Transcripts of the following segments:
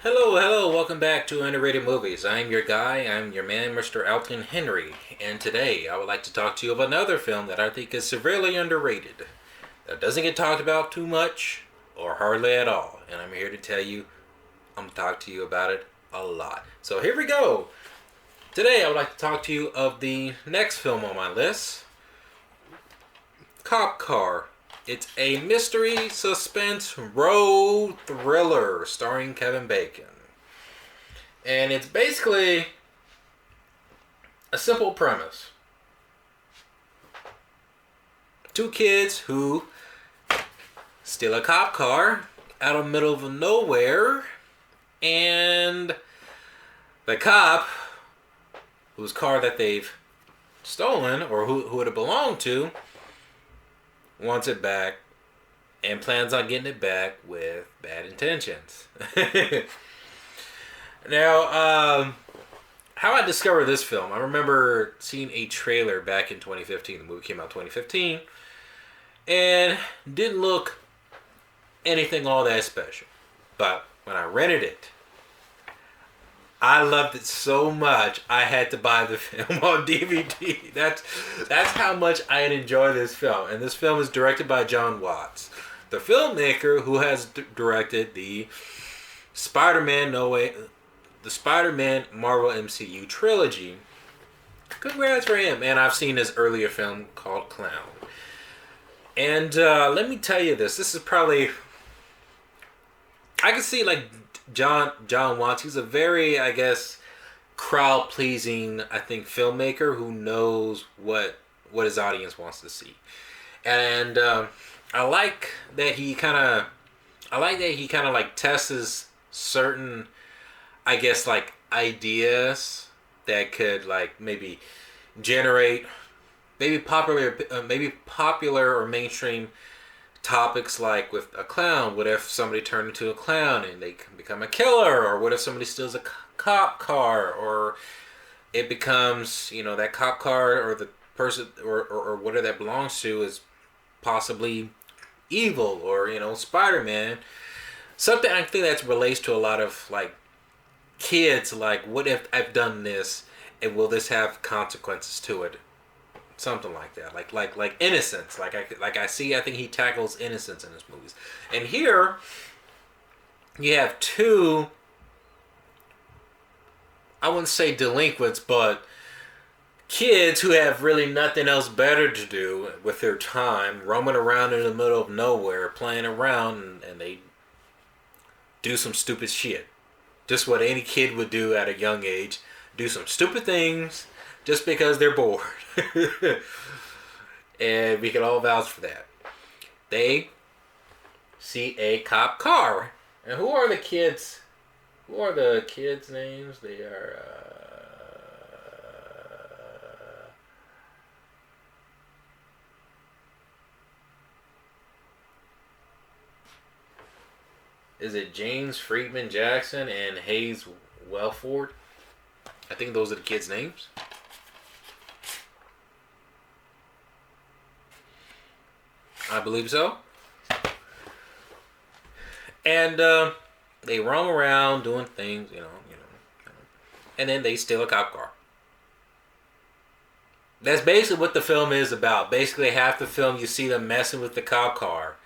Hello, welcome back to Underrated Movies. I'm your guy, I'm your man, Mr. Elton Henry, and today I would like to talk to you about another film that I think is severely underrated, that doesn't get talked about too much, or hardly at all, and I'm here to tell you, I'm going to talk to you about it a lot. So here we go! Today I would like to talk to you of the next film on my list, CopCar. It's a mystery suspense road thriller starring Kevin Bacon. And it's basically a simple premise. Two kids who steal a cop car out of the middle of nowhere, and the cop whose car that they've stolen, or who it belonged to, wants it back and plans on getting it back with bad intentions. Now, how I discovered this film, I remember seeing a trailer back in 2015. The movie came out in 2015 and didn't look anything all that special. But when I rented it, I loved it so much I had to buy the film on DVD. That's how much I enjoy this film. And this film is directed by Jon Watts, the filmmaker who has directed the Spiderman Marvel MCU trilogy. Congrats for him. And I've seen his earlier film called Clown. And let me tell you this. This is probably, I can see like Jon Watts. He's a very, I guess, crowd-pleasing, I think, filmmaker who knows what his audience wants to see. And I like that he kind of like tests certain, I guess, like ideas that could like maybe generate maybe popular or mainstream topics, like with a clown. What if somebody turned into a clown and they can become a killer? Or what if somebody steals a cop car, or it becomes, that cop car or the person or whatever that belongs to is possibly evil, or Spider-Man. Something I think that relates to a lot of like kids, like, what if I've done this and will this have consequences to it? Something like that, like innocence. I think he tackles innocence in his movies. And here, you have two, I wouldn't say delinquents, but kids who have really nothing else better to do with their time, roaming around in the middle of nowhere, playing around, and they do some stupid shit. Just what any kid would do at a young age. Do some stupid things just because they're bored. And we can all vouch for that. They see a cop car. And who are the kids? Who are the kids' names? They are... Is it James Friedman Jackson and Hayes Welford? I think those are the kids' names. I believe so. And they roam around doing things, and then they steal a cop car. That's basically what the film is about. Basically, half the film you see them messing with the cop car,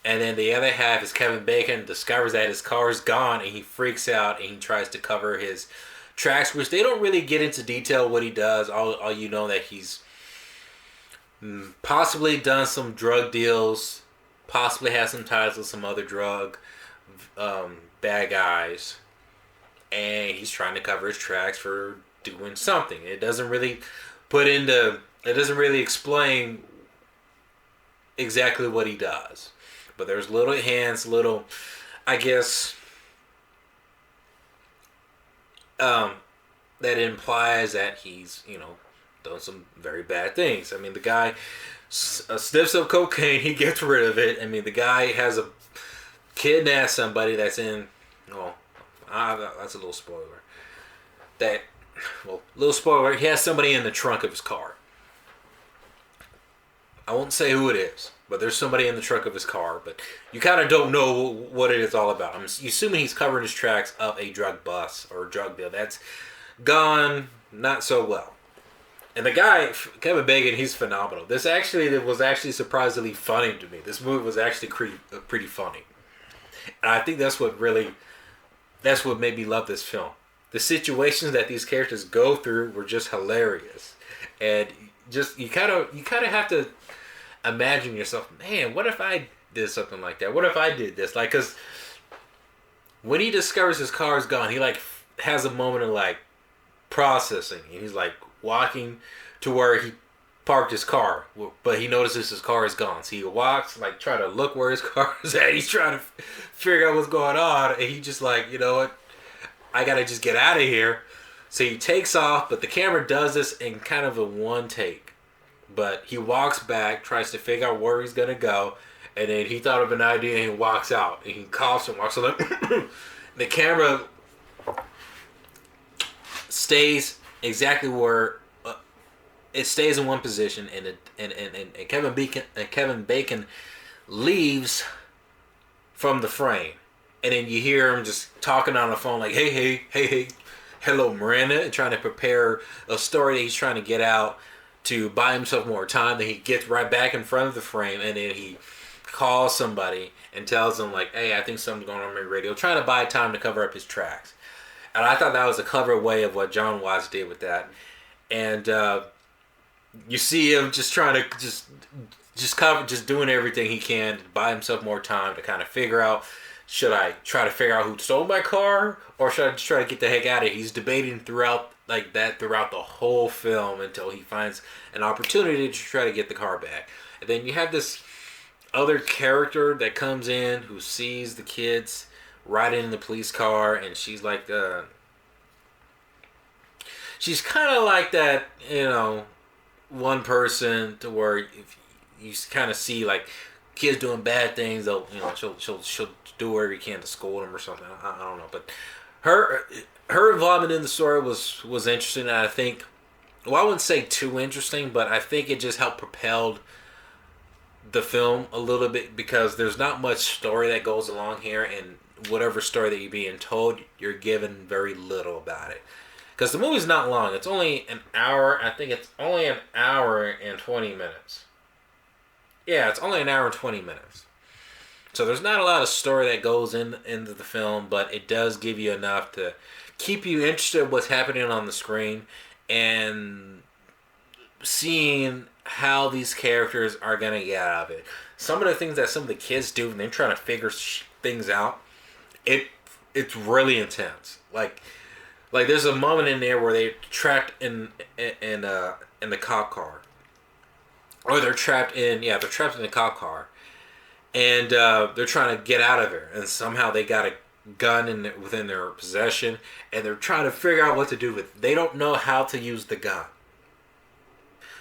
and then the other half is Kevin Bacon discovers that his car is gone, and he freaks out and he tries to cover his tracks, which they don't really get into detail what he does. All you know that he's possibly done some drug deals, possibly has some ties with some other drug bad guys, and he's trying to cover his tracks for doing something. It doesn't really explain exactly what he does, but there's little hints, I guess, that implies that he's done some very bad things. I mean, the guy sniffs up cocaine, he gets rid of it. I mean, the guy has kidnapped somebody that's in, that's a little spoiler. Little spoiler, he has somebody in the trunk of his car. I won't say who it is. but there's somebody in the trunk of his car. But you kind of don't know what it is all about. I'm assuming he's covering his tracks of a drug bust or a drug deal that's gone not so well. And the guy, Kevin Bacon, he's phenomenal. This was actually surprisingly funny to me. This movie was actually pretty funny. And I think that's what made me love this film. The situations that these characters go through were just hilarious. And just you kind of have to imagine yourself, man, what if I did something like that? What if I did this? Like, cuz when he discovers his car is gone, he like has a moment of like processing, and he's like walking to where he parked his car, but he notices his car is gone. So he walks, like, trying to look where his car is at. He's trying to figure out what's going on, and he just like, you know what, I gotta just get out of here. So he takes off, but the camera does this in kind of a one take. But he walks back, tries to figure out where he's gonna go, and then he thought of an idea and he walks out, and he coughs and walks out. The camera stays exactly where it stays in one position, and Kevin Bacon leaves from the frame, and then you hear him just talking on the phone like, hey, hello Miranda, and trying to prepare a story that he's trying to get out to buy himself more time. Then he gets right back in front of the frame, and then he calls somebody and tells them like, hey, I think something's going on my radio, trying to buy time to cover up his tracks. And I thought that was a clever way of what Jon Watts did with that. And you see him just trying to just doing everything he can to buy himself more time to kind of figure out, should I try to figure out who stole my car, or should I just try to get the heck out of here? He's debating throughout the whole film until he finds an opportunity to try to get the car back. And then you have this other character that comes in who sees the kids riding in the police car, and she's like, she's kind of like that, you know, one person to where if you kind of see like kids doing bad things, they'll, you know, she'll do whatever you can to scold them or something. I don't know, but her involvement in the story was interesting, and I think, well, I wouldn't say too interesting, but I think it just helped propel the film a little bit, because there's not much story that goes along here, and whatever story that you're being told, you're given very little about it. Because the movie's not long. It's only an hour. I think it's only an hour and 20 minutes. Yeah, it's only an hour and 20 minutes. So there's not a lot of story that goes into the film, but it does give you enough to keep you interested in what's happening on the screen and seeing how these characters are going to get out of it. Some of the things that some of the kids do when they're trying to figure things out, it's really intense. Like there's a moment in there where they're trapped in the cop car, or they're trapped in the cop car, and they're trying to get out of there, and somehow they got a gun within their possession, and they're trying to figure out what to do with it. They don't know how to use the gun,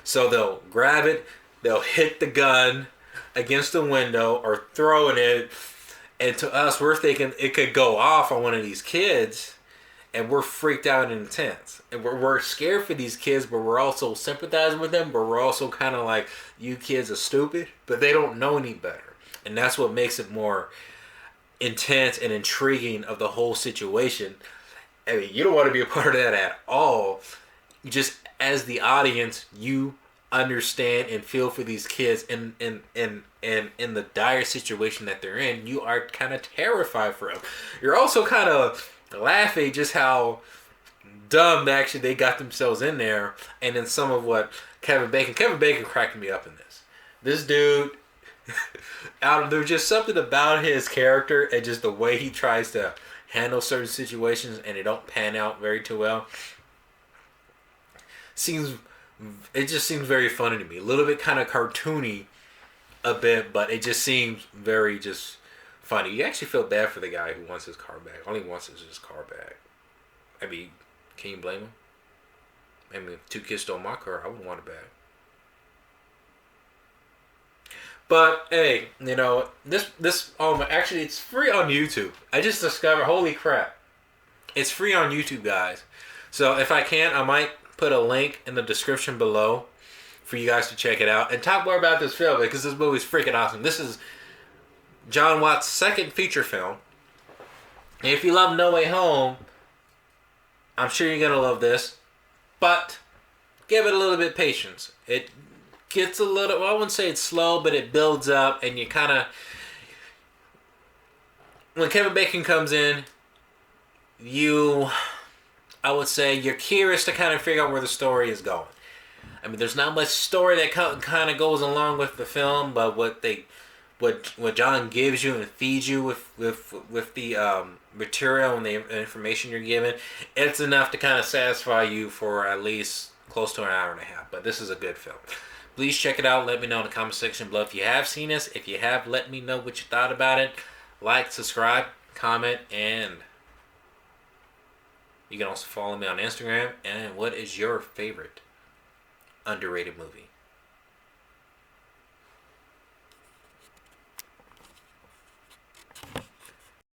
so they'll grab it, they'll hit the gun against the window or throwing it, and to us, we're thinking it could go off on one of these kids. And we're freaked out and intense. And we're scared for these kids, but we're also sympathizing with them. But we're also kind of like, you kids are stupid. But they don't know any better. And that's what makes it more intense and intriguing of the whole situation. I mean, you don't want to be a part of that at all. You just, as the audience, you understand and feel for these kids in the dire situation that they're in. You are kind of terrified for them. You're also kind of laughing just how dumb actually they got themselves in there, and then some of what Kevin Bacon cracked me up in this dude. There's just something about his character and just the way he tries to handle certain situations, and it don't pan out very too well. It just seems very funny to me, a little bit kind of cartoony a bit, but it just seems very just funny. You actually feel bad for the guy who wants his car back. All he wants is his car back. I mean, can you blame him? I mean, if 2 kids stole my car, I wouldn't want it back. But hey, you know, this actually it's free on YouTube. I just discovered, holy crap, it's free on YouTube, guys. So if I can, I might put a link in the description below for you guys to check it out and talk more about this film because this movie's freaking awesome. This is Jon Watts' second feature film. And if you love No Way Home, I'm sure you're gonna love this. But give it a little bit of patience. It gets a little, well, I wouldn't say it's slow, but it builds up and you kind of, when Kevin Bacon comes in, I would say you're curious to kind of figure out where the story is going. I mean, there's not much story that kind of goes along with the film, but what John gives you and feeds you with the material and the information you're given, it's enough to kind of satisfy you for at least close to an hour and a half. But this is a good film. Please check it out. Let me know in the comment section below if you have seen this. If you have, let me know what you thought about it. Like, subscribe, comment, and you can also follow me on Instagram. And what is your favorite underrated movie?